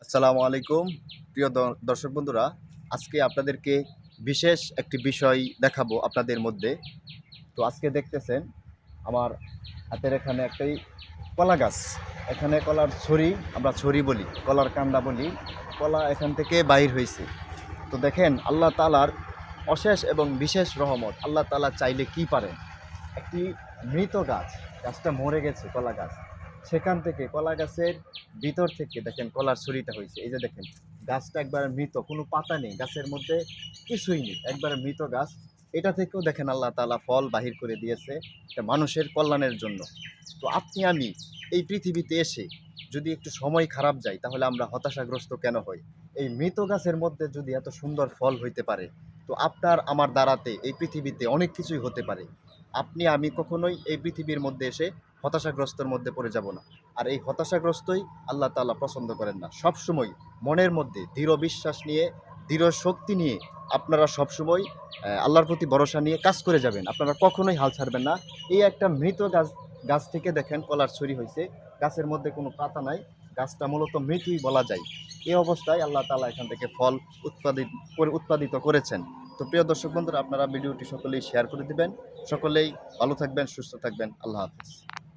আসসালামু আলাইকুম প্রিয় দর্শক বন্ধুরা, আজকে আপনাদেরকে বিশেষ একটি বিষয় দেখাবো আপনাদের মধ্যে। তো আজকে দেখতেছেন আমার হাতের এখানে একটাই কলা গাছ। এখানে কলার ছড়ি, আমরা ছড়ি বলি, কলার কান্ডা বলি। কলা এখান থেকে বাহির হয়েছে। তো দেখেন আল্লাহ তাআলার অশেষ এবং বিশেষ রহমত। আল্লাহ তাআলা চাইলে কি পারেন, একটি মৃত গাছ, গাছটা মরে গেছে কলা গাছ, সেখান থেকে কলা গাছের ভিতর থেকে দেখেন কলার ছড়িটা হয়েছে। এই যে দেখেন গাছটা একবারে মৃত, কোনো পাতা নেই গাছের মধ্যে, কিছুই নেই, একবারে মৃত গাছ। এটা থেকেও দেখেন আল্লাহ তাআলা ফল বাহির করে দিয়েছে, এটা মানুষের কল্যাণের জন্য। তো আপনি আমি এই পৃথিবীতে এসে যদি একটু সময় খারাপ যায়, তাহলে আমরা হতাশাগ্রস্ত কেন হই? এই মৃত গাছের মধ্যে যদি এত সুন্দর ফল হইতে পারে, তো আপনার আমার দ্বারাতে এই পৃথিবীতে অনেক কিছুই হতে পারে। আপনি আমি কখনোই এই পৃথিবীর মধ্যে এসে হতাশাগ্রস্তর মধ্যে পড়ে যাব না। আর এই হতাশাগ্রস্তই আল্লাহ তাআলা পছন্দ করেন না। সবসময় মনের মধ্যে দৃঢ় বিশ্বাস নিয়ে, দৃঢ় শক্তি নিয়ে আপনারা সবসময় আল্লাহর প্রতি ভরসা নিয়ে কাজ করে যাবেন। আপনারা কখনোই হাল ছাড়বেন না। এই একটা মৃত গাছ থেকে দেখেন কলার ছড়ি হয়েছে, গাছের মধ্যে কোনো পাতা নাই, গাছটা মূলত মৃতই বলা যায়। এই অবস্থায় আল্লাহ তাআলা এখান থেকে ফল উৎপাদিত করেছেন। তো প্রিয় দর্শক বন্ধুরা, আপনারা ভিডিওটি সকলেই শেয়ার করে দিবেন। সকলেই ভালো থাকবেন, সুস্থ থাকবেন। আল্লাহ হাফেজ।